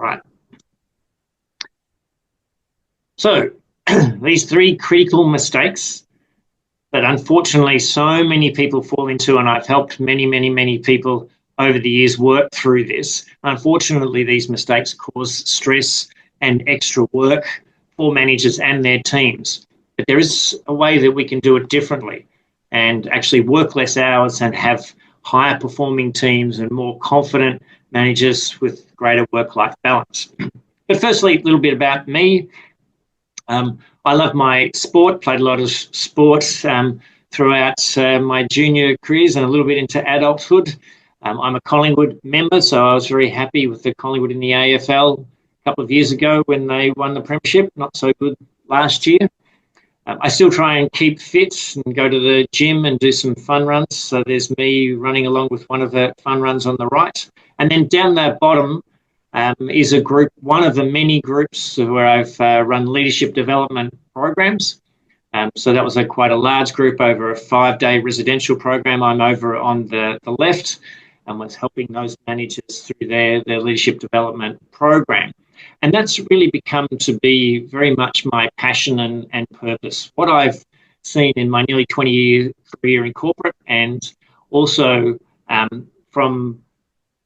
right. So these three critical mistakes that unfortunately so many people fall into, and I've helped many people over the years work through this. Unfortunately, these mistakes cause stress and extra work for managers and their teams. But there is a way that we can do it differently and actually work less hours and have higher performing teams and more confident managers with greater work-life balance. But firstly, a little bit about me. I love my sport, played a lot of sport throughout my junior careers and a little bit into adulthood. I'm a Collingwood member, so I was very happy with the Collingwood in the AFL a couple of years ago when they won the premiership. Not so good last year. I still try and keep fit and go to the gym and do some fun runs. So there's me running along with one of the fun runs on the right. And then down the bottom is a group, one of the many groups where I've run leadership development programs. So that was quite a large group over a 5-day residential program. I'm over on the left and was helping those managers through their leadership development program. And that's really become to be very much my passion and purpose. What I've seen in my nearly 20-year career in corporate and also from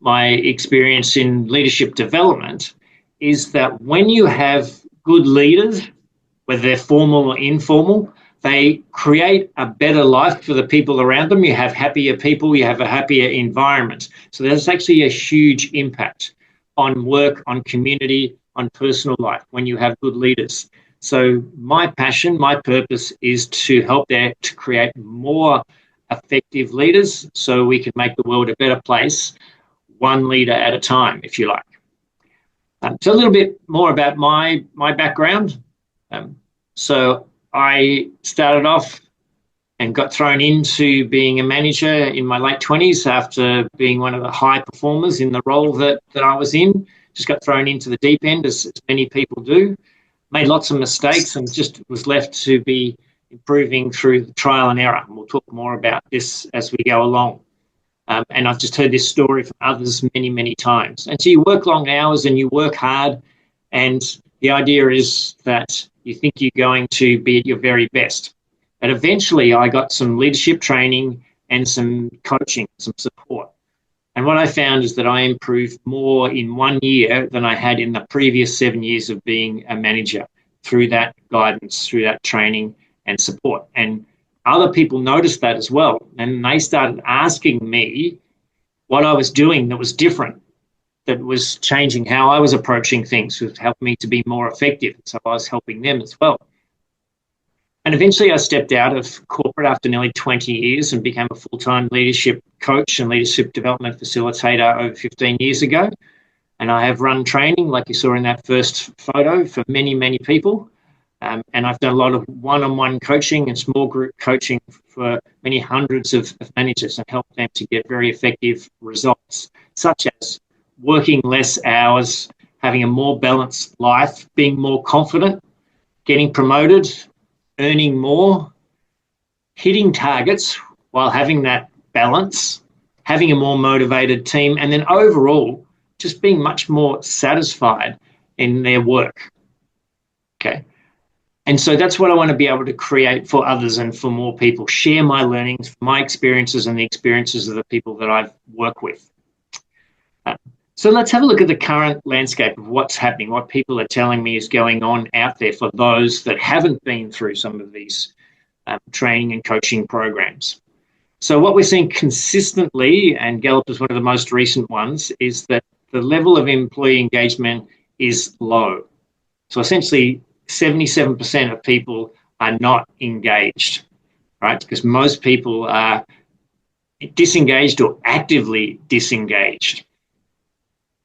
my experience in leadership development is that when you have good leaders, whether they're formal or informal, they create a better life for the people around them. You have happier people, you have a happier environment. So there's actually a huge impact on work, on community, on personal life when you have good leaders. So my passion, my purpose is to help there to create more effective leaders so we can make the world a better place, one leader at a time, if you like. So a little bit more about my background. So I started off and got thrown into being a manager in my late 20s after being one of the high performers in the role that I was in. Just got thrown into the deep end, as many people do. Made lots of mistakes and just was left to be improving through the trial and error. And we'll talk more about this as we go along. And I've just heard this story from others many times. And so you work long hours and you work hard, and the idea is that you think you're going to be at your very best. But eventually I got some leadership training and some coaching, some support. And what I found is that I improved more in 1 year than I had in the previous 7 years of being a manager through that guidance, through that training and support. And other people noticed that as well. And they started asking me what I was doing that was different, that was changing how I was approaching things, was helping me to be more effective. So I was helping them as well. And eventually I stepped out of corporate after nearly 20 years and became a full-time leadership coach and leadership development facilitator over 15 years ago. And I have run training, like you saw in that first photo, for many people. And I've done a lot of one-on-one coaching and small group coaching for many hundreds of managers and helped them to get very effective results, such as working less hours, having a more balanced life, being more confident, getting promoted, earning more, hitting targets while having that balance, having a more motivated team, and then overall just being much more satisfied in their work. Okay. And so that's what I want to be able to create for others and for more people, share my learnings, my experiences and the experiences of the people that I've worked with. So let's have a look at the current landscape of what's happening, what people are telling me is going on out there for those that haven't been through some of these training and coaching programs. So what we're seeing consistently, and Gallup is one of the most recent ones, is that the level of employee engagement is low. So essentially 77% of people are not engaged, right? Because most people are disengaged or actively disengaged.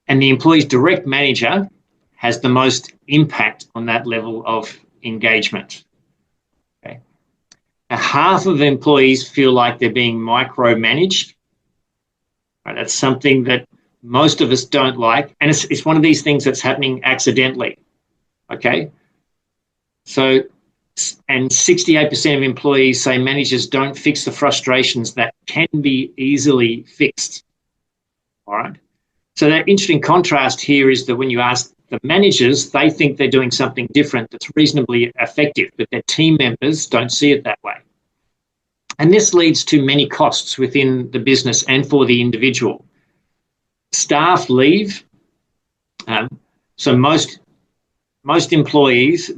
And the employee's direct manager has the most impact on that level of engagement. Okay. Now, half of employees feel like they're being micromanaged. Right? That's something that most of us don't like. And it's one of these things that's happening accidentally. Okay. So, and 68% of employees say managers don't fix the frustrations that can be easily fixed. All right. So that interesting contrast here is that when you ask the managers, they think they're doing something different that's reasonably effective, but their team members don't see it that way. And this leads to many costs within the business and for the individual. Staff leave. So most employees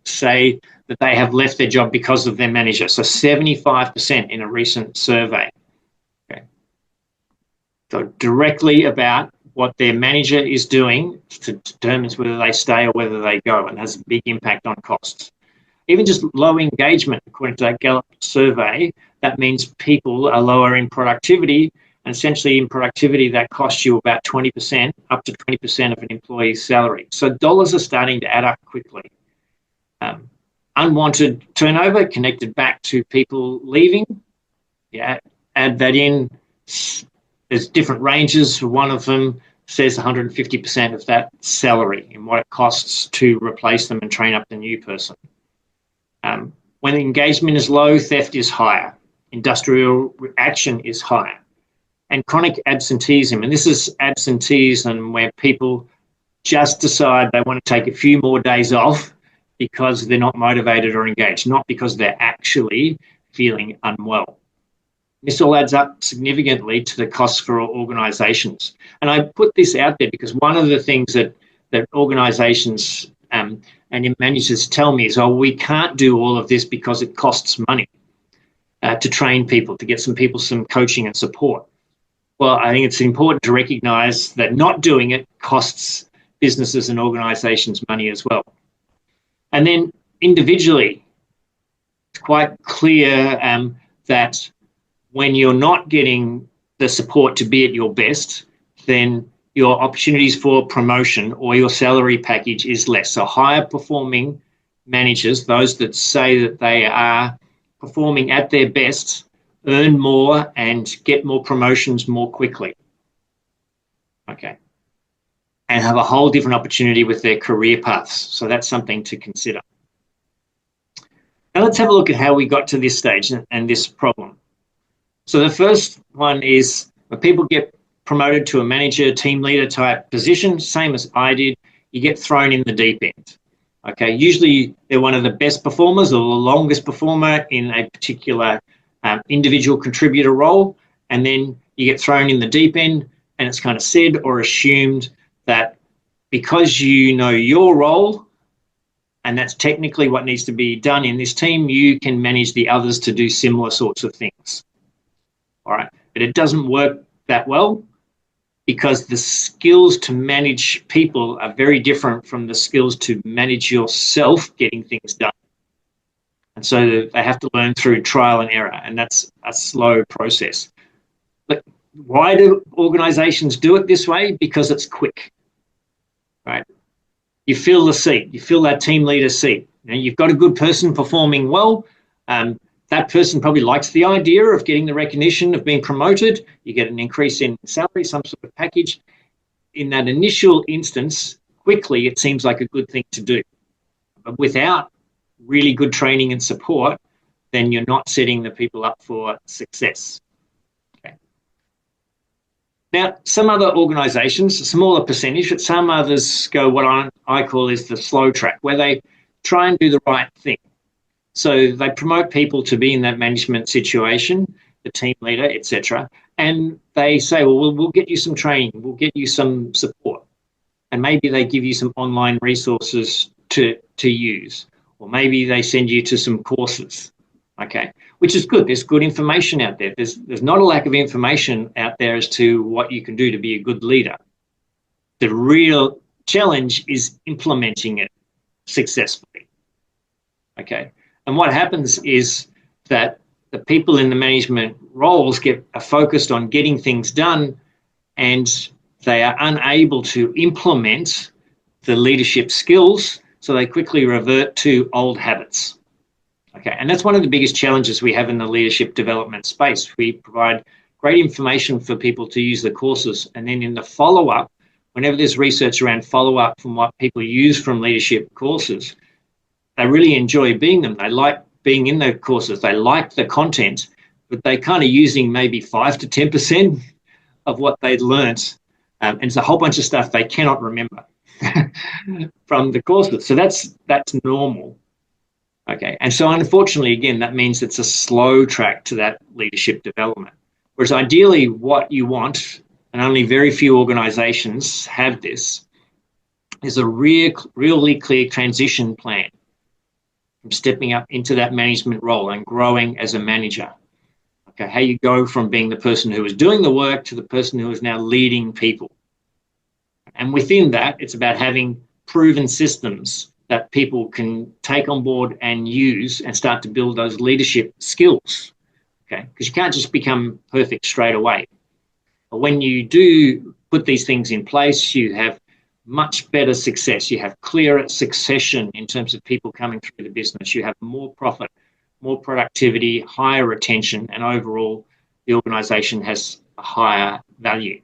say that they have left their job because of their manager. So 75% in a recent survey. Okay. So directly about what their manager is doing determines whether they stay or whether they go, and has a big impact on costs. Even just low engagement, according to that Gallup survey, that means people are lower in productivity, and essentially in productivity that costs you about 20%, up to 20% of an employee's salary. So dollars are starting to add up quickly. Unwanted turnover connected back to people leaving. Yeah, add that in. There's different ranges. One of them says 150% of that salary in what it costs to replace them and train up the new person. When engagement is low, theft is higher. Industrial action is higher. And chronic absenteeism, and this is absenteeism where people just decide they want to take a few more days off because they're not motivated or engaged, not because they're actually feeling unwell. This all adds up significantly to the costs for organisations. And I put this out there because one of the things that organisations and managers tell me is, oh, we can't do all of this because it costs money to train people, to get some people some coaching and support. Well, I think it's important to recognise that not doing it costs businesses and organisations money as well. And then individually, it's quite clear that when you're not getting the support to be at your best, then your opportunities for promotion or your salary package is less. So higher performing managers, those that say that they are performing at their best, earn more and get more promotions more quickly. Okay. And have a whole different opportunity with their career paths. So that's something to consider. Now let's have a look at how we got to this stage and this problem. So the first one is when people get promoted to a manager, team leader type position, same as I did, you get thrown in the deep end. Okay, usually they're one of the best performers or the longest performer in a particular individual contributor role, and then you get thrown in the deep end, and it's kind of said or assumed that because you know your role, and that's technically what needs to be done in this team, you can manage the others to do similar sorts of things. All right, but it doesn't work that well because the skills to manage people are very different from the skills to manage yourself getting things done. And so they have to learn through trial and error, and that's a slow process. But why do organizations do it this way? Because it's quick, right? You fill the seat, you fill that team leader seat. You know, you've got a good person performing well. That person probably likes the idea of getting the recognition of being promoted. You get an increase in salary, some sort of package. In that initial instance, quickly, it seems like a good thing to do. But without really good training and support, then you're not setting the people up for success. Okay. Now, some other organisations, a smaller percentage, but some others go what I call is the slow track, where they try and do the right thing. So they promote people to be in that management situation, the team leader, etc. And they say, well, we'll get you some training, we'll get you some support. And maybe they give you some online resources to use. Or maybe they send you to some courses, okay, which is good. There's good information out there. There's not a lack of information out there as to what you can do to be a good leader. The real challenge is implementing it successfully, okay? And what happens is that the people in the management roles are focused on getting things done, and they are unable to implement the leadership skills, so they quickly revert to old habits. Okay, and that's one of the biggest challenges we have in the leadership development space. We provide great information for people to use the courses, and then in the follow-up, whenever there's research around follow-up from what people use from leadership courses, they really enjoy being them. They like being in the courses. They like the content, but they're kind of using maybe 5 to 10% of what they'd learnt And it's a whole bunch of stuff they cannot remember from the courses. So that's normal. Okay. And so unfortunately, again, that means it's a slow track to that leadership development. Whereas ideally what you want, and only very few organizations have this, is a really clear transition plan from stepping up into that management role and growing as a manager. Okay, how you go from being the person who is doing the work to the person who is now leading people. And within that, it's about having proven systems that people can take on board and use and start to build those leadership skills. Okay, because you can't just become perfect straight away. But when you do put these things in place, you have much better success. You have clearer succession in terms of people coming through the business. You have more profit, more productivity, higher retention, and overall the organisation has a higher value.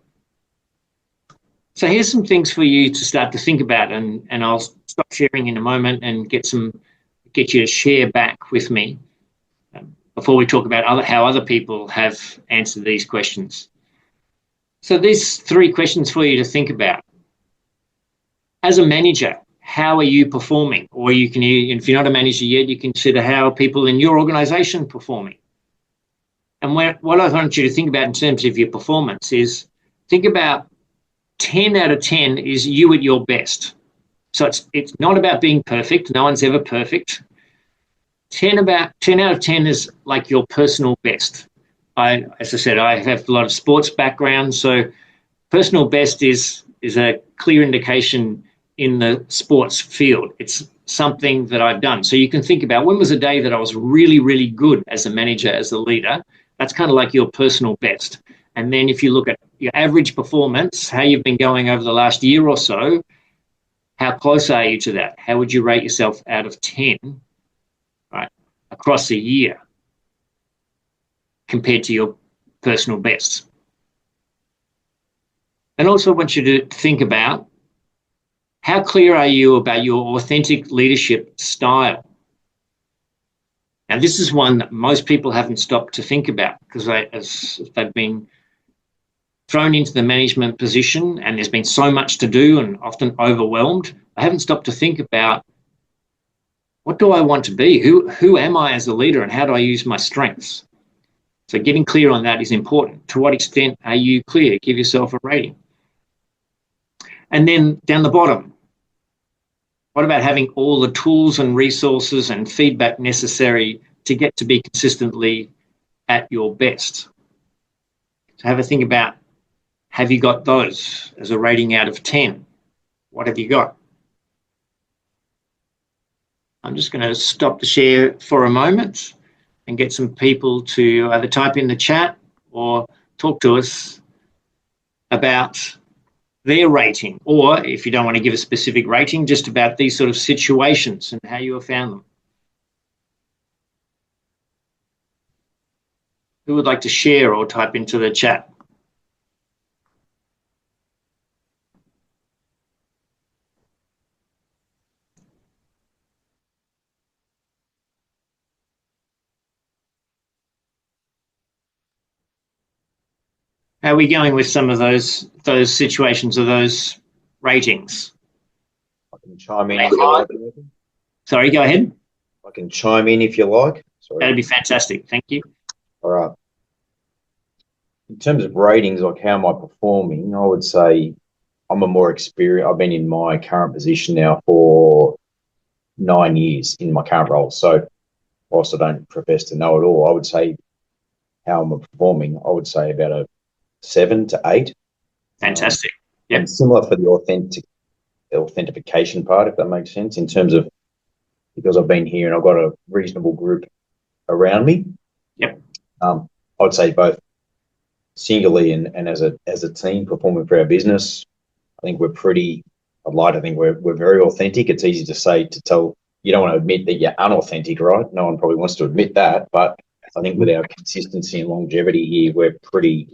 So here's some things for you to start to think about, and I'll stop sharing in a moment and get you to share back with me before we talk about how other people have answered these questions. So these 3 questions for you to think about. As a manager, how are you performing? Or you can, if you're not a manager yet, you consider how are people in your organisation performing. And what I want you to think about in terms of your performance is think about 10 out of 10 is you at your best. So it's not about being perfect. No one's ever perfect. 10 out of 10 is like your personal best. As I said, I have a lot of sports background, so personal best is a clear indication in the sports field. It's something that I've done. So you can think about when was a day that I was really, really good as a manager, as a leader. That's kind of like your personal best. And then if you look at your average performance, how you've been going over the last year or so, how close are you to that? How would you rate yourself out of 10, right, across a year compared to your personal best? And also I want you to think about how clear are you about your authentic leadership style? Now, this is one that most people haven't stopped to think about because as they've been thrown into the management position and there's been so much to do and often overwhelmed, I haven't stopped to think about what do I want to be? Who am I as a leader and how do I use my strengths? So getting clear on that is important. To what extent are you clear? Give yourself a rating. And then down the bottom, what about having all the tools and resources and feedback necessary to get to be consistently at your best? So have a think about, have you got those as a rating out of 10? What have you got? I'm just going to stop the share for a moment and get some people to either type in the chat or talk to us about their rating, or if you don't want to give a specific rating, just about these sort of situations and how you have found them. Who would like to share or type into the chat? How are we going with some of those situations or those ratings? I can chime in if you like. Sorry, go ahead. I can chime in if you like. Sorry. That'd be fantastic. Thank you. All right. In terms of ratings, like how am I performing, I would say I'm a more experienced. I've been in my current position now for 9 years in my current role. So whilst I don't profess to know it all, I would say how am I performing? I would say about a 7 to 8. Fantastic. Yep. And similar for the authentication part, if that makes sense, in terms of because I've been here and I've got a reasonable group around me. Yep. I would say both singly and as a team performing for our business. I think I'd like to think we're very authentic. It's easy to tell, you don't want to admit that you're unauthentic, right? No one probably wants to admit that, but I think with our consistency and longevity here, we're pretty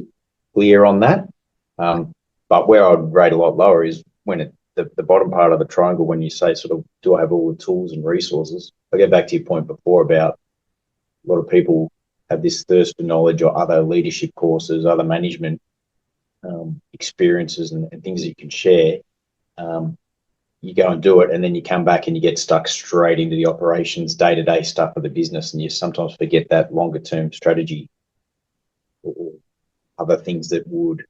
clear on that. But where I'd rate a lot lower is when the bottom part of the triangle, when you say sort of, do I have all the tools and resources? I'll get back to your point before about a lot of people have this thirst for knowledge or other leadership courses, other management experiences and things that you can share, you go and do it, and then you come back and you get stuck straight into the operations, day-to-day stuff of the business, and you sometimes forget that longer-term strategy or other things that would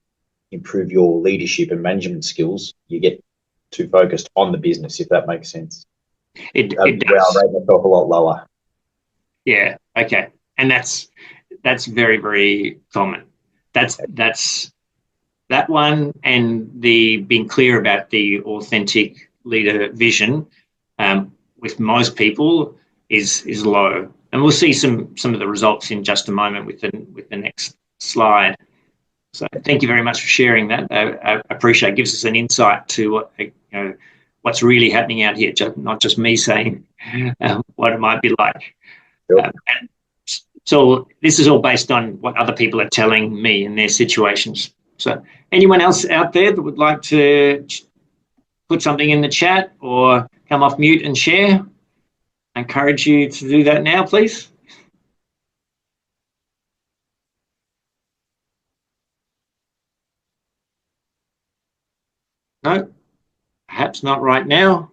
improve your leadership and management skills. You get too focused on the business, if that makes sense. It Where I does. rate myself a lot lower. Yeah. Okay. And that's very, very common. That's that one, and the being clear about the authentic leader vision with most people is low. And we'll see some of the results in just a moment with the next slide. So thank you very much for sharing that. I appreciate it. Gives us an insight to what, what's really happening out here, not just me saying what it might be like. Sure. So this is all based on what other people are telling me in their situations. So anyone else out there that would like to put something in the chat or come off mute and share, I encourage you to do that now, please. No, perhaps not right now.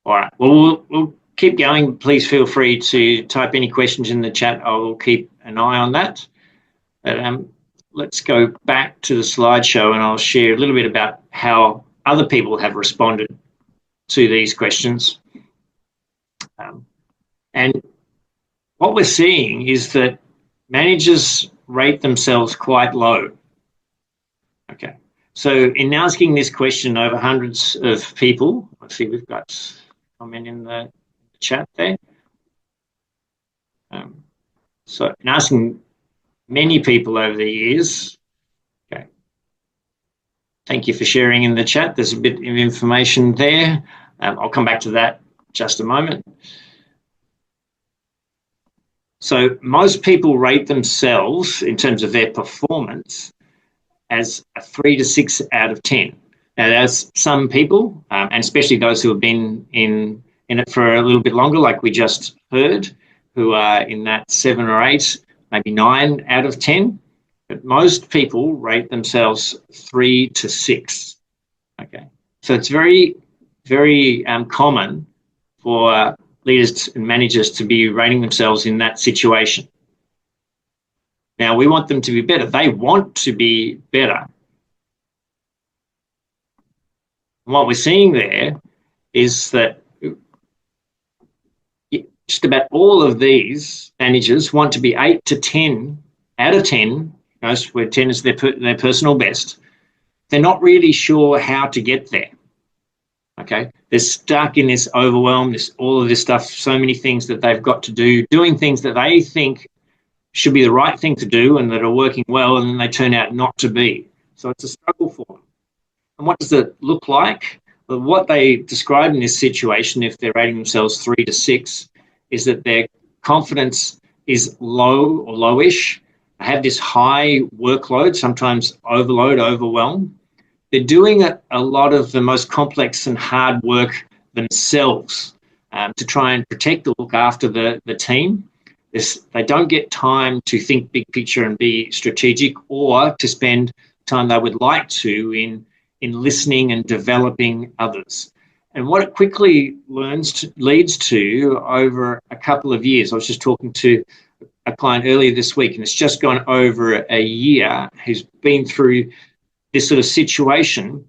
All right, well, we'll keep going. Please feel free to type any questions in the chat. I will keep an eye on that. But let's go back to the slideshow, and I'll share a little bit about how other people have responded to these questions. And what we're seeing is that managers rate themselves quite low. Okay, so in asking this question over hundreds of people, let's see, we've got a comment in the chat there. So in asking many people over the years, okay, thank you for sharing in the chat. There's a bit of information there. I'll come back to that in just a moment. So most people rate themselves in terms of their performance as a 3 to 6 out of 10. Now, there's some people, and especially those who have been in it for a little bit longer, like we just heard, who are in that 7 or 8, maybe 9 out of 10. But most people rate themselves 3 to 6. Okay, so it's very, very common for leaders and managers to be rating themselves in that situation. Now, we want them to be better. They want to be better. And what we're seeing there is that just about all of these managers want to be 8 to 10 out of 10, where 10 is their personal best. They're not really sure how to get there. Okay, they're stuck in this overwhelm, all of this stuff, so many things that they've got to do, doing things that they think should be the right thing to do and that are working well, and then they turn out not to be. So it's a struggle for them. And what does it look like? Well, what they describe in this situation, if they're rating themselves 3 to 6, is that their confidence is low or lowish. They have this high workload, sometimes overload, overwhelm. They're doing a lot of the most complex and hard work themselves to try and protect or look after the team. They don't get time to think big picture and be strategic, or to spend time they would like to in listening and developing others. And what it quickly leads to over a couple of years. I was just talking to a client earlier this week, and it's just gone over a year, who's been through this sort of situation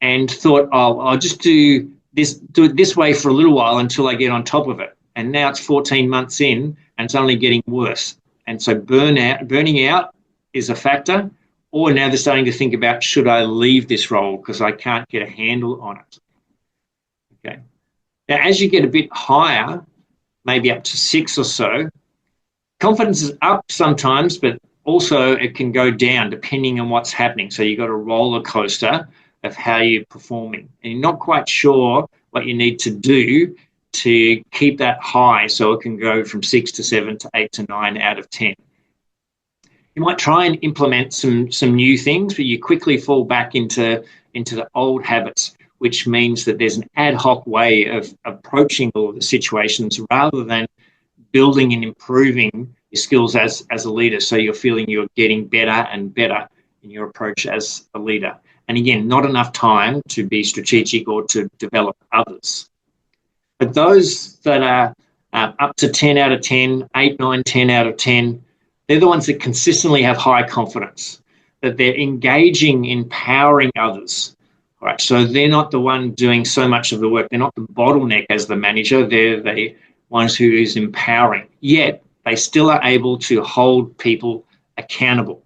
and thought, oh, I'll just do it this way for a little while until I get on top of it. And now it's 14 months in, and it's only getting worse. And so burning out is a factor, or now they're starting to think about, should I leave this role because I can't get a handle on it? Okay. Now, as you get a bit higher, maybe up to 6 or so, confidence is up sometimes, but also it can go down depending on what's happening. So you've got a roller coaster of how you're performing, and you're not quite sure what you need to do to keep that high so it can go from 6 to 7 to 8 to 9 out of 10. You might try and implement some new things, but you quickly fall back into the old habits, which means that there's an ad hoc way of approaching all of the situations rather than building and improving your skills as a leader, so you're feeling you're getting better and better in your approach as a leader. And again, not enough time to be strategic or to develop others. But those that are up to 10 out of 10, 8, 9, 10 out of 10, they're the ones that consistently have high confidence, that they're engaging, empowering others. All right, so they're not the one doing so much of the work. They're not the bottleneck as the manager. They're the ones who is empowering. Yet they still are able to hold people accountable.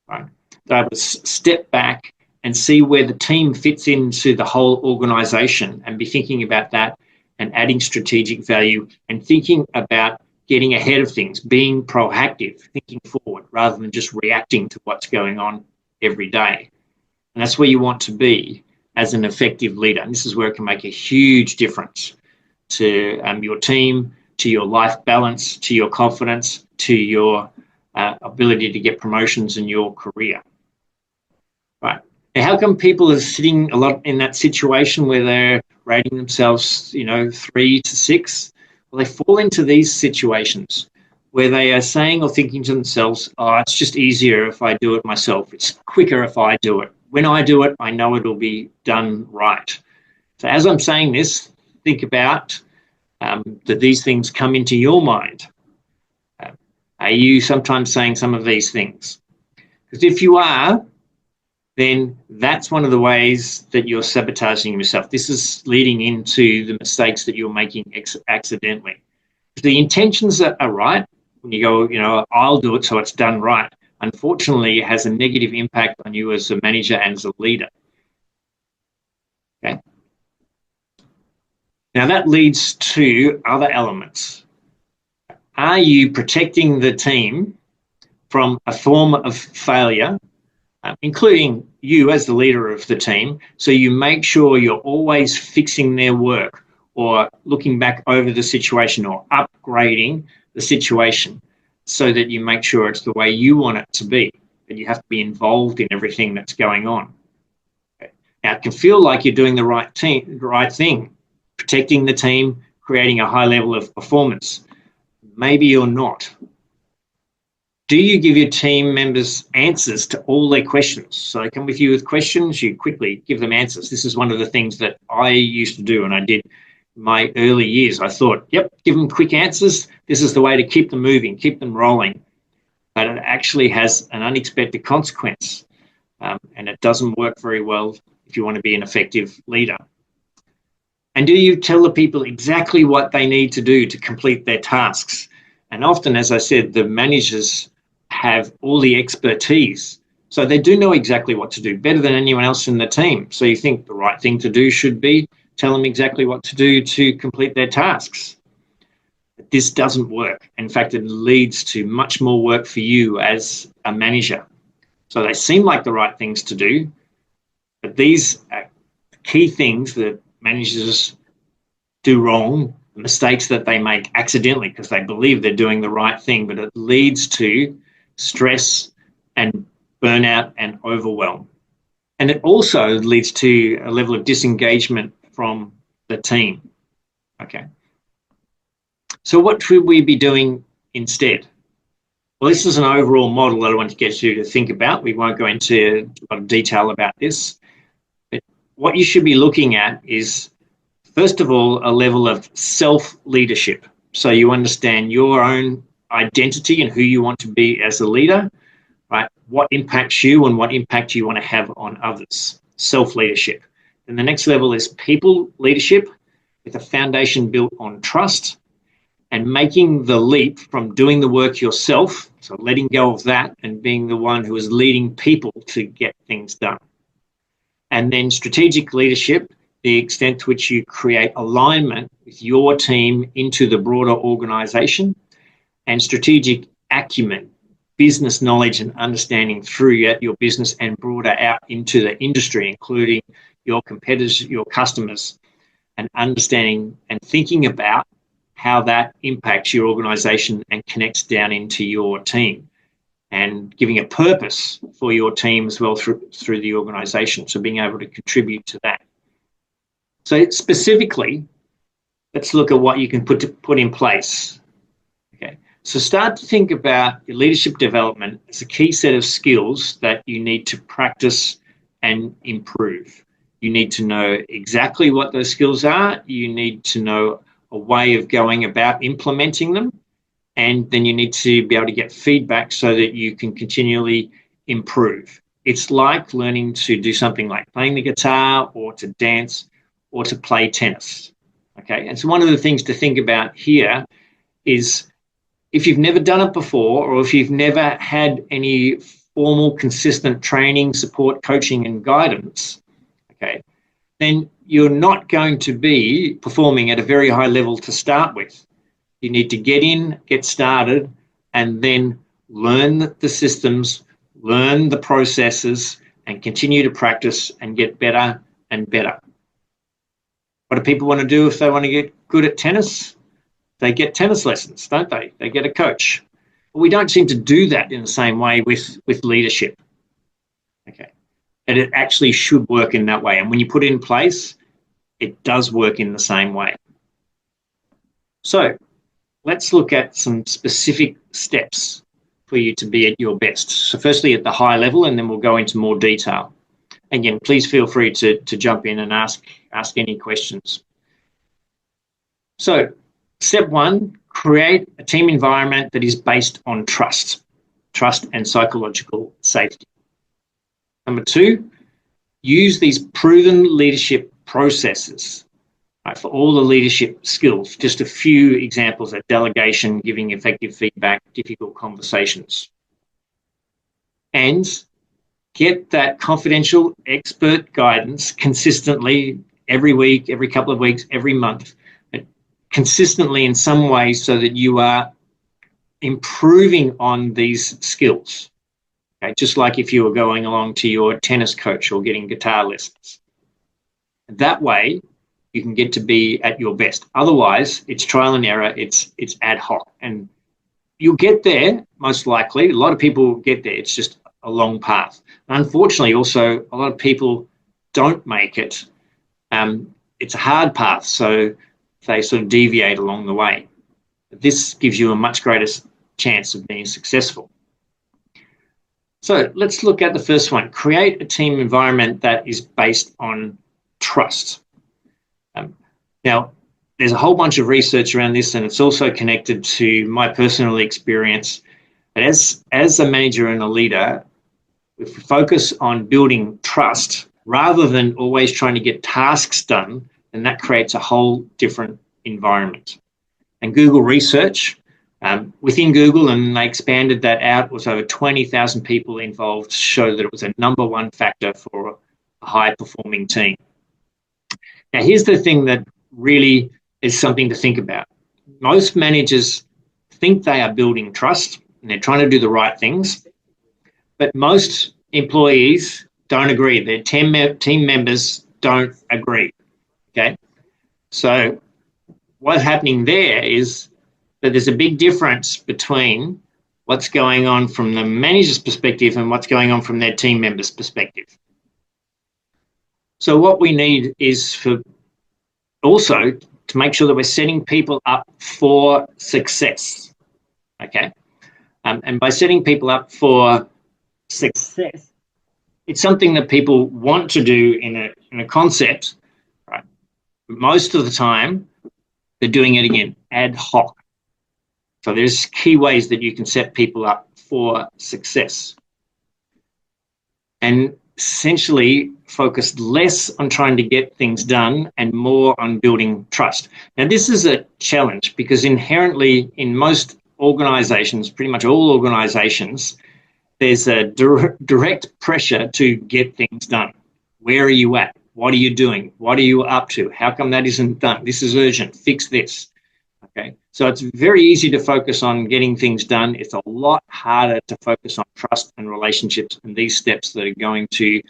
Right? They're able to step back and see where the team fits into the whole organisation and be thinking about that and adding strategic value and thinking about getting ahead of things, being proactive, thinking forward rather than just reacting to what's going on every day. And that's where you want to be as an effective leader. And this is where it can make a huge difference to your team, to your life balance, to your confidence, to your ability to get promotions in your career. Right. Now, how come people are sitting a lot in that situation where they're rating themselves, 3 to 6? Well, they fall into these situations where they are saying or thinking to themselves, oh, it's just easier if I do it myself. It's quicker if I do it. When I do it, I know it'll be done right. So as I'm saying this, think about that these things come into your mind. Are you sometimes saying some of these things? Because if you are, then that's one of the ways that you're sabotaging yourself. This is leading into the mistakes that you're making accidentally. If the intentions are right, when you go, I'll do it so it's done right, unfortunately, it has a negative impact on you as a manager and as a leader. Okay. Now that leads to other elements. Are you protecting the team from a form of failure, including you as the leader of the team, so you make sure you're always fixing their work or looking back over the situation or upgrading the situation so that you make sure it's the way you want it to be, and you have to be involved in everything that's going on. Okay. Now, it can feel like you're doing the right thing, protecting the team, creating a high level of performance. Maybe you're not. Do you give your team members answers to all their questions? So they come with you with questions, you quickly give them answers. This is one of the things that I used to do, and I did in my early years. I thought, yep, give them quick answers. This is the way to keep them moving, keep them rolling. But it actually has an unexpected consequence, and it doesn't work very well if you want to be an effective leader. And do you tell the people exactly what they need to do to complete their tasks? And often, as I said, the managers have all the expertise. So they do know exactly what to do, better than anyone else in the team. So you think the right thing to do should be tell them exactly what to do to complete their tasks. But this doesn't work. In fact, it leads to much more work for you as a manager. So they seem like the right things to do, but these are key things that managers do wrong, mistakes that they make accidentally because they believe they're doing the right thing, but it leads to stress and burnout and overwhelm. And it also leads to a level of disengagement from the team. Okay. So what should we be doing instead? Well, this is an overall model that I want to get you to think about. We won't go into a lot of detail about this. But what you should be looking at is, first of all, a level of self-leadership. So you understand your own identity and who you want to be as a leader, right? What impacts you and what impact you want to have on others. Self-leadership. And the next level is people leadership with a foundation built on trust and making the leap from doing the work yourself, so letting go of that and being the one who is leading people to get things done. And then strategic leadership, the extent to which you create alignment with your team into the broader organisation, and strategic acumen, business knowledge and understanding through your business and broader out into the industry, including your competitors, your customers, and understanding and thinking about how that impacts your organisation and connects down into your team, and giving a purpose for your team as well through the organisation. So being able to contribute to that. So specifically, let's look at what you can put in place. Okay. So start to think about your leadership development as a key set of skills that you need to practice and improve. You need to know exactly what those skills are. You need to know a way of going about implementing them. And then you need to be able to get feedback so that you can continually improve. It's like learning to do something like playing the guitar or to dance or to play tennis. Okay, and so one of the things to think about here is if you've never done it before, or if you've never had any formal, consistent training, support, coaching, and guidance, okay, then you're not going to be performing at a very high level to start with. You need to get in, get started, and then learn the systems, learn the processes, and continue to practice and get better and better. What do people want to do if they want to get good at tennis? They get tennis lessons, don't they? They get a coach. But we don't seem to do that in the same way with leadership. Okay. And it actually should work in that way. And when you put it in place, it does work in the same way. So let's look at some specific steps for you to be at your best. So firstly, at the high level, and then we'll go into more detail. Again, please feel free to jump in and ask any questions. So step one, create a team environment that is based on trust and psychological safety. Number two, use these proven leadership processes, right, for all the leadership skills. Just a few examples are delegation, giving effective feedback, difficult conversations. And get that confidential expert guidance consistently every week, every couple of weeks, every month, consistently in some way so that you are improving on these skills. Okay? Just like if you were going along to your tennis coach or getting guitar lessons. That way, you can get to be at your best. Otherwise, it's trial and error, it's ad hoc. And you'll get there, most likely. A lot of people get there. It's just a long path. And unfortunately, also, a lot of people don't make it. It's a hard path, so they sort of deviate along the way. This gives you a much greater chance of being successful. So let's look at the first one. Create a team environment that is based on trust. Now, there's a whole bunch of research around this, and it's also connected to my personal experience. But as a manager and a leader, if we focus on building trust rather than always trying to get tasks done, then that creates a whole different environment. And Google research, within Google, and they expanded that out, was over 20,000 people involved, showed that it was a number one factor for a high-performing team. Now, here's the thing that really is something to think about. Most managers think they are building trust and they're trying to do the right things, but most employees don't agree. Their team members don't agree, okay? So what's happening there is that there's a big difference between what's going on from the manager's perspective and what's going on from their team members' perspective. So what we need is for also to make sure that we're setting people up for success, okay? And by setting people up for success, it's something that people want to do in a concept, right? Most of the time, they're doing it again, ad hoc. So there's key ways that you can set people up for success. And essentially focus less on trying to get things done and more on building trust. Now, this is a challenge because inherently in most organizations, pretty much all organizations, there's a direct pressure to get things done. Where are you at? What are you doing? What are you up to? How come that isn't done? This is urgent. Fix this. Okay. So it's very easy to focus on getting things done. It's a lot harder to focus on trust and relationships and these steps that are going to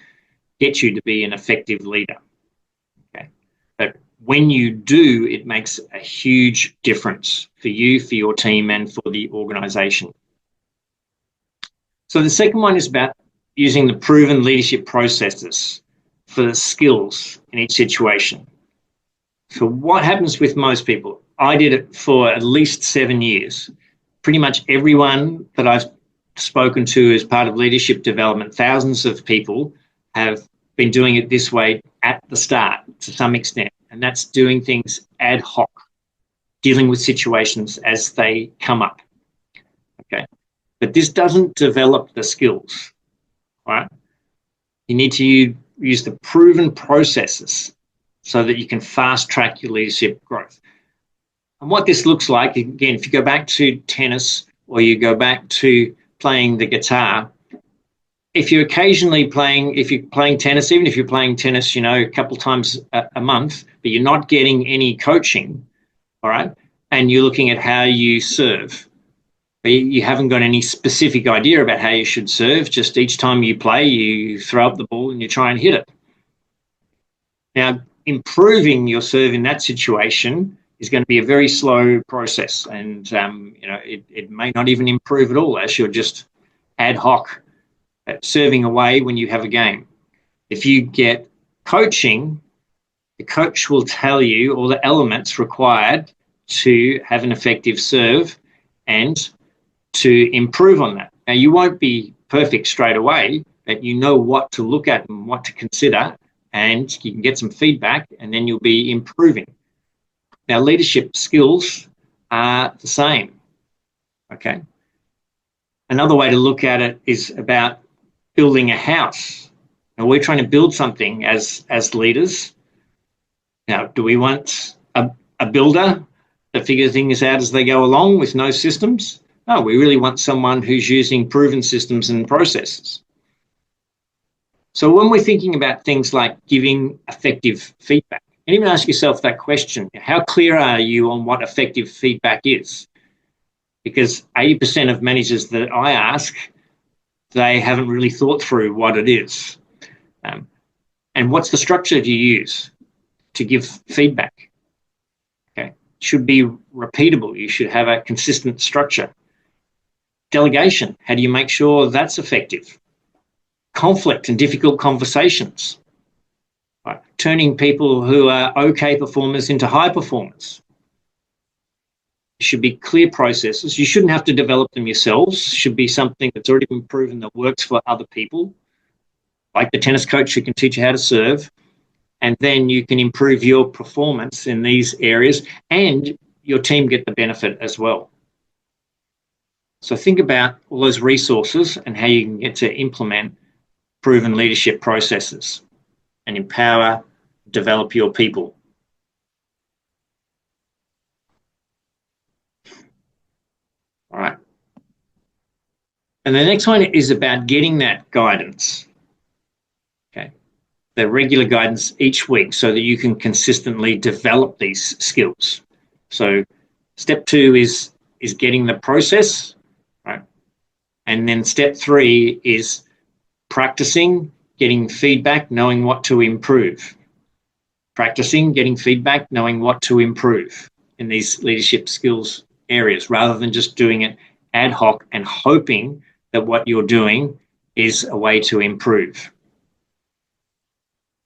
get you to be an effective leader. Okay. But when you do, it makes a huge difference for you, for your team, and for the organization. So the second one is about using the proven leadership processes for the skills in each situation. So what happens with most people? I did it for at least 7 years. pretty much everyone that I've spoken to as part of leadership development, thousands of people have been doing it this way at the start to some extent, and that's doing things ad hoc, dealing with situations as they come up. Okay, but this doesn't develop the skills, right? You need to use the proven processes so that you can fast track your leadership growth. And what this looks like, again, if you go back to tennis or you go back to playing the guitar, if you're playing tennis, even if you're playing tennis, a couple times a month, but you're not getting any coaching, all right, and you're looking at how you serve, but you haven't got any specific idea about how you should serve, just each time you play, you throw up the ball and you try and hit it. Now, improving your serve in that situation is going to be a very slow process, and it may not even improve at all, as you're just ad hoc serving away when you have a game. If you get coaching, the coach will tell you all the elements required to have an effective serve and to improve on that. Now, you won't be perfect straight away, but you know what to look at and what to consider, and you can get some feedback, and then you'll be improving. Now, leadership skills are the same, okay? Another way to look at it is about building a house. Now, we're trying to build something as leaders. Now, do we want a builder that figure things out as they go along with no systems? No, we really want someone who's using proven systems and processes. So when we're thinking about things like giving effective feedback, and even ask yourself that question, how clear are you on what effective feedback is? Because 80% of managers that I ask, they haven't really thought through what it is. And what's the structure do you use to give feedback? Okay, it should be repeatable. You should have a consistent structure. Delegation, how do you make sure that's effective? Conflict and difficult conversations. Right. Turning people who are okay performers into high performers. There should be clear processes. You shouldn't have to develop them yourselves. It should be something that's already been proven that works for other people, like the tennis coach who can teach you how to serve, and then you can improve your performance in these areas and your team get the benefit as well. So think about all those resources and how you can get to implement proven leadership processes and empower, develop your people. All right. And the next one is about getting that guidance. Okay. The regular guidance each week so that you can consistently develop these skills. So step 2 is getting the process, right? And then step 3 is practicing, getting feedback, knowing what to improve. Practicing, getting feedback, knowing what to improve in these leadership skills areas, rather than just doing it ad hoc and hoping that what you're doing is a way to improve.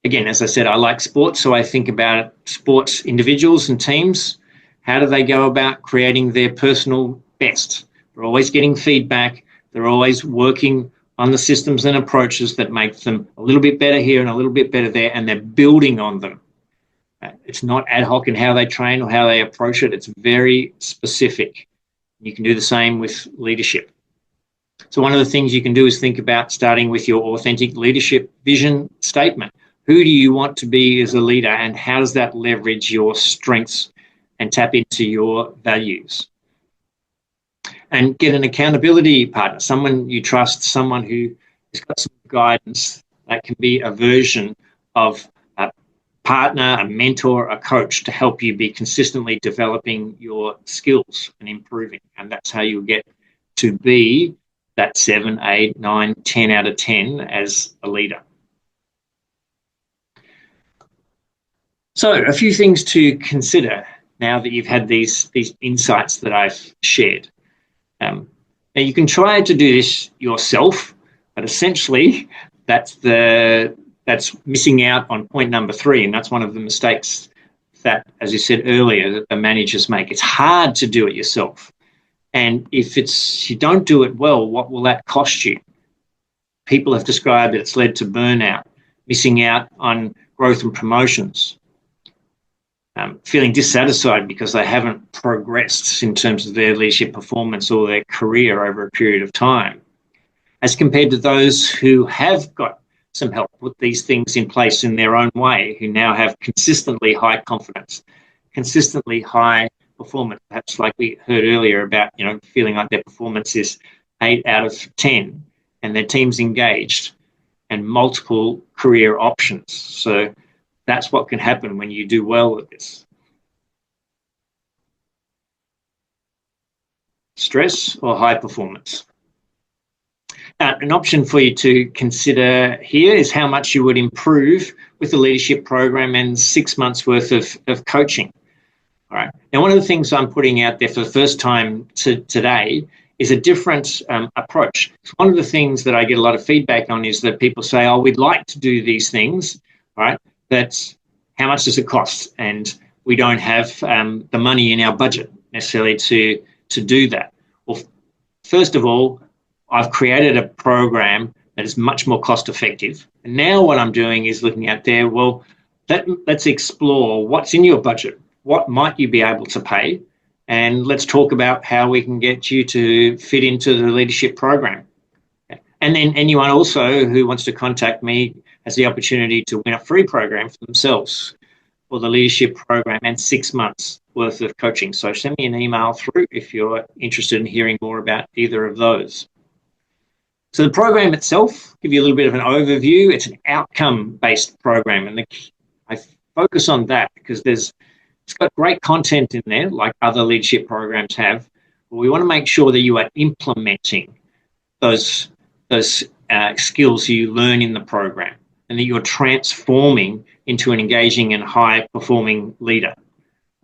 Again, as I said, I like sports, so I think about sports individuals and teams. How do they go about creating their personal best? They're always getting feedback. They're always working on the systems and approaches that make them a little bit better here and a little bit better there, and they're building on them. It's not ad hoc in how they train or how they approach it. It's very specific. You can do the same with leadership. So one of the things you can do is think about starting with your authentic leadership vision statement. Who do you want to be as a leader, and how does that leverage your strengths and tap into your values? And get an accountability partner, someone you trust, someone who has got some guidance that can be a version of a partner, a mentor, a coach to help you be consistently developing your skills and improving. And that's how you'll get to be that 7, 8, 9, 10 out of 10 as a leader. So a few things to consider now that you've had these insights that I've shared. Now you can try to do this yourself, but essentially that's missing out on point number 3, and that's one of the mistakes that, as you said earlier, that the managers make. It's hard to do it yourself. And if you don't do it well, what will that cost you? People have described that it's led to burnout, missing out on growth and promotions, feeling dissatisfied because they haven't progressed in terms of their leadership performance or their career over a period of time, as compared to those who have got some help with these things in place in their own way, who now have consistently high confidence, consistently high performance, perhaps like we heard earlier about, feeling like their performance is 8 out of 10 and their team's engaged and multiple career options. So that's what can happen when you do well at this. Stress or high performance? An option for you to consider here is how much you would improve with the leadership program and 6 months worth of coaching. All right. Now, one of the things I'm putting out there for the first time today is a different approach. So one of the things that I get a lot of feedback on is that people say, oh, we'd like to do these things, right? But how much does it cost? And we don't have the money in our budget necessarily to do that. Well, first of all, I've created a program that is much more cost effective. And now what I'm doing is looking at there, well, let's explore what's in your budget. What might you be able to pay? And let's talk about how we can get you to fit into the leadership program. And then anyone also who wants to contact me has the opportunity to win a free program for themselves for the leadership program and 6 months worth of coaching. So send me an email through if you're interested in hearing more about either of those. So the program itself, give you a little bit of an overview. It's an outcome-based program, and I focus on that because it's got great content in there, like other leadership programs have. But we want to make sure that you are implementing those skills you learn in the program, and that you're transforming into an engaging and high-performing leader.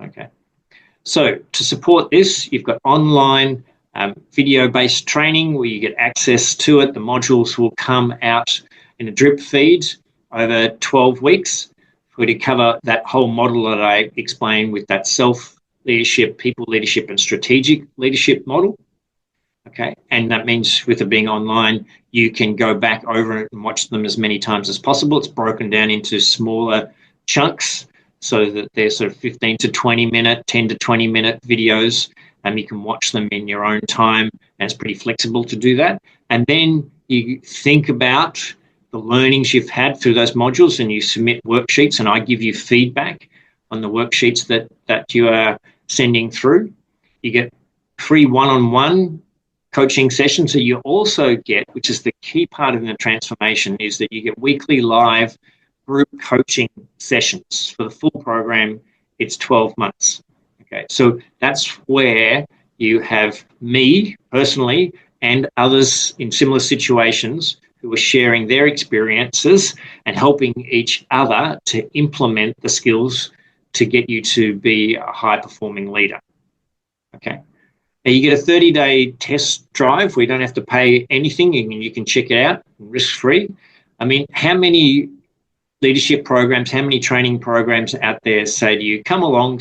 Okay. So to support this, you've got online video-based training where you get access to it. The modules will come out in a drip feed over 12 weeks for you to cover that whole model that I explained with that self-leadership, people leadership, and strategic leadership model. Okay, and that means with it being online, you can go back over it and watch them as many times as possible. It's broken down into smaller chunks so that they're sort of 15 to 20 minute, 10 to 20 minute videos, and you can watch them in your own time, and it's pretty flexible to do that. And then you think about the learnings you've had through those modules, and you submit worksheets, and I give you feedback on the worksheets that you are sending through. You get free one-on-one coaching sessions that you also get, which is the key part of the transformation, is that you get weekly live group coaching sessions. For the full program, it's 12 months. Okay, so that's where you have me personally and others in similar situations who are sharing their experiences and helping each other to implement the skills to get you to be a high-performing leader. Okay. Now you get a 30-day test drive where you don't have to pay anything and you can check it out risk-free. I mean, how many leadership programs, how many training programs out there say to you, come along,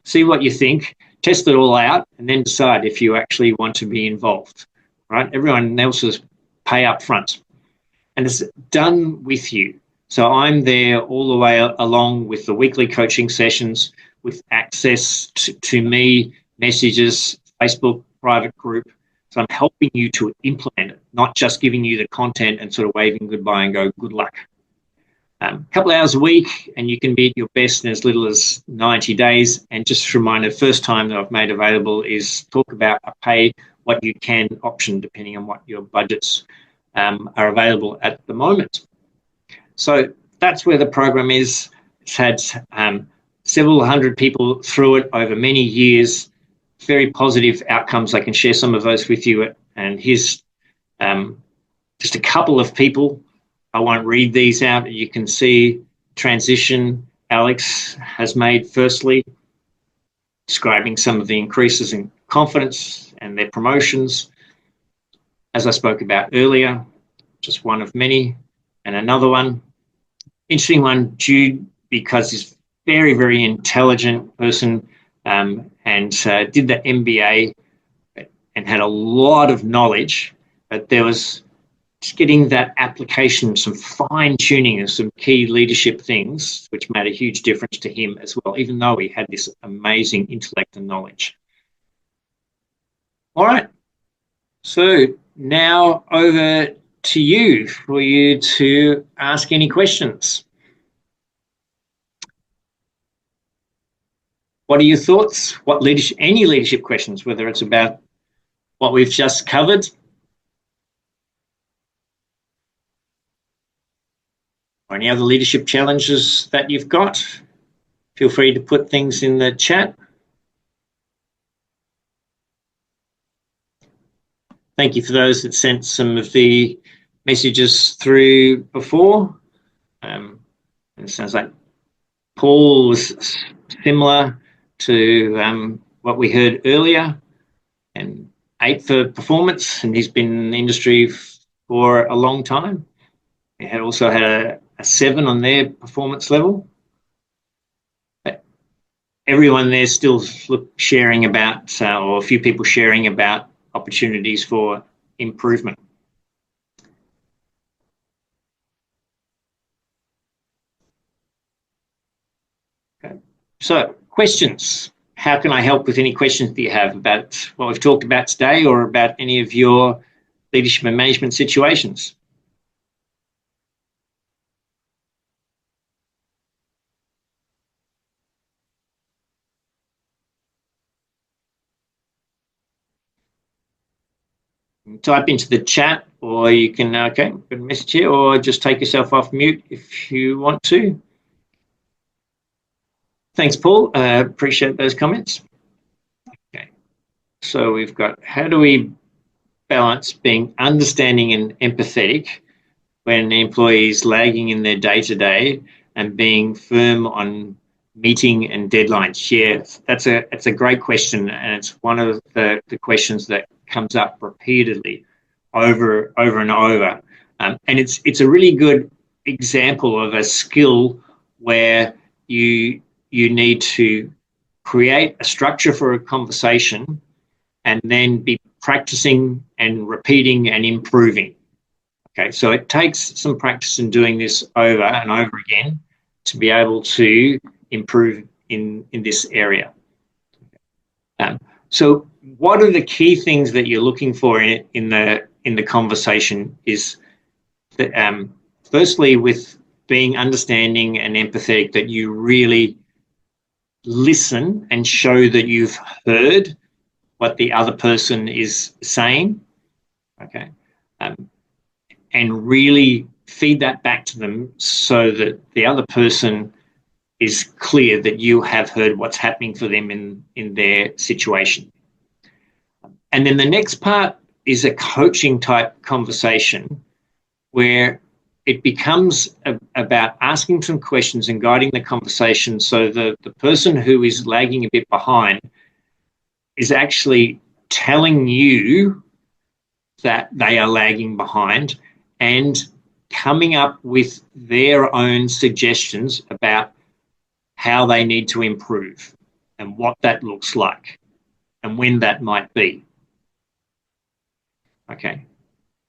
see what you think, test it all out, and then decide if you actually want to be involved, right? Everyone else is pay up front, and it's done with you. So I'm there all the way along with the weekly coaching sessions, with access to me, messages, Facebook private group. So I'm helping you to implement it, not just giving you the content and sort of waving goodbye and go, good luck. A couple of hours a week, and you can be at your best in as little as 90 days. And just a reminder, first time that I've made available is talk about a pay what you can option, depending on what your budgets are available at the moment. So that's where the program is. It's had several hundred people through it over many years, very positive outcomes. I can share some of those with you. And here's just a couple of people. I won't read these out. You can see transition Alex has made firstly, describing some of the increases in confidence and their promotions. As I spoke about earlier, just one of many. And another one, interesting one, Jude, because he's very, very intelligent person and did the MBA, and had a lot of knowledge, but there was just getting that application, some fine tuning of some key leadership things, which made a huge difference to him as well, even though he had this amazing intellect and knowledge. All right. So now over to you for you to ask any questions. What are your thoughts? What leadership, any leadership questions, whether it's about what we've just covered or any other leadership challenges that you've got, feel free to put things in the chat. Thank you for those that sent some of the messages through before. It sounds like Paul was similar to what we heard earlier, and 8 for performance, and he's been in the industry for a long time. He had also had a 7 on their performance level. But everyone there's still sharing about, or a few people sharing about opportunities for improvement. Okay. So, questions. How can I help with any questions that you have about what we've talked about today or about any of your leadership and management situations? Type into the chat, or you can, okay, put a message here, or just take yourself off mute if you want to. Thanks, Paul. Appreciate those comments. Okay. So we've got, how do we balance being understanding and empathetic when an employee is lagging in their day-to-day and being firm on meeting and deadlines? Yeah, that's a great question, and it's one of the questions that comes up repeatedly over and over. And it's a really good example of a skill where you need to create a structure for a conversation and then be practicing and repeating and improving. Okay, so it takes some practice in doing this over and over again to be able to improve in this area. So what are the key things that you're looking for in the conversation is that, firstly, with being understanding and empathetic, that you really listen and show that you've heard what the other person is saying, okay, and really feed that back to them so that the other person is clear that you have heard what's happening for them in their situation. And then the next part is a coaching type conversation where it becomes about asking some questions and guiding the conversation so the person who is lagging a bit behind is actually telling you that they are lagging behind and coming up with their own suggestions about how they need to improve and what that looks like and when that might be. Okay.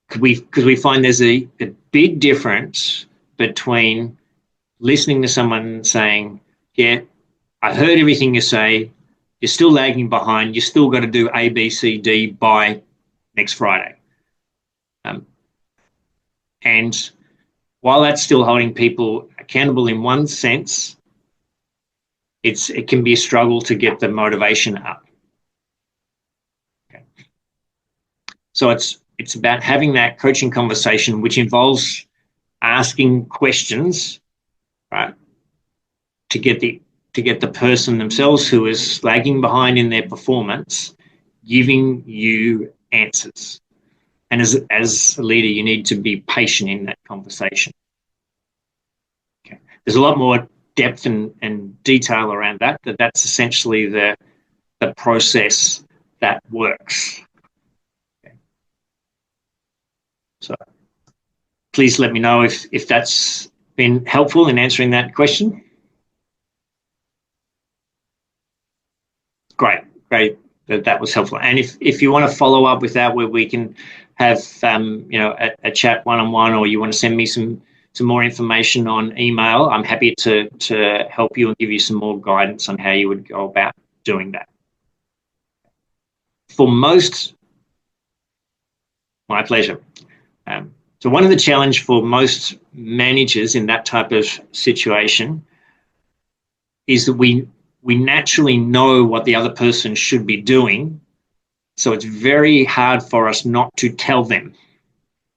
Because we find there's a big difference between listening to someone saying, yeah, I heard everything you say, you're still lagging behind, you still got to do A, B, C, D by next Friday. And while that's still holding people accountable in one sense, it can be a struggle to get the motivation up. Okay. So it's about having that coaching conversation, which involves asking questions, right, to get the person themselves who is lagging behind in their performance, giving you answers. And as a leader, you need to be patient in that conversation. Okay. There's a lot more depth and detail around that, but that's essentially the process that works. Okay. So please let me know if that's been helpful in answering that question. Great. that was helpful. And if you want to follow up with that, where we can have a chat one-on-one, or you want to send me some more information on email, I'm happy to help you and give you some more guidance on how you would go about doing that. For most, my pleasure. So one of the challenge for most managers in that type of situation is that we naturally know what the other person should be doing. So it's very hard for us not to tell them,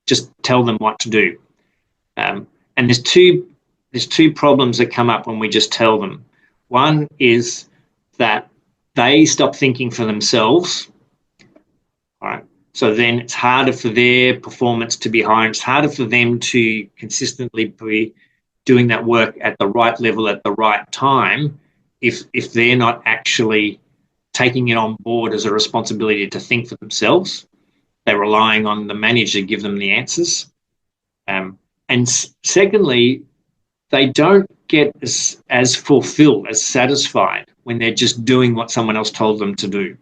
just tell them what to do. And there's two problems that come up when we just tell them. One is that they stop thinking for themselves. All right. So then it's harder for their performance to be higher. It's harder for them to consistently be doing that work at the right level at the right time if they're not actually taking it on board as a responsibility to think for themselves. They're relying on the manager to give them the answers. And secondly, they don't get as fulfilled, as satisfied when they're just doing what someone else told them to do.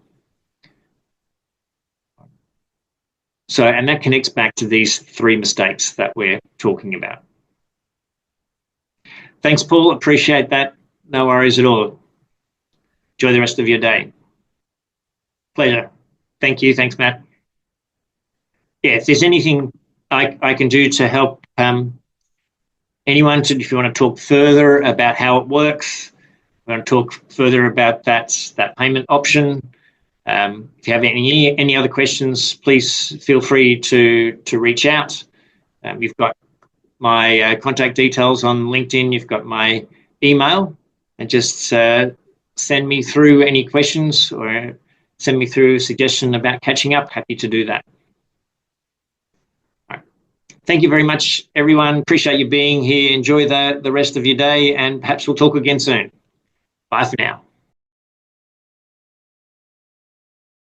So, and that connects back to these three mistakes that we're talking about. Thanks, Paul. Appreciate that. No worries at all. Enjoy the rest of your day. Pleasure. Thank you. Thanks, Matt. Yeah, if there's anything I can do to help anyone, if you want to talk further about how it works, we want to talk further about that payment option. If you have any other questions, please feel free to reach out. You've got my contact details on LinkedIn. You've got my email, and just send me through any questions or send me through a suggestion about catching up. Happy to do that. All right. Thank you very much, everyone. Appreciate you being here. Enjoy the rest of your day, and perhaps we'll talk again soon. Bye for now.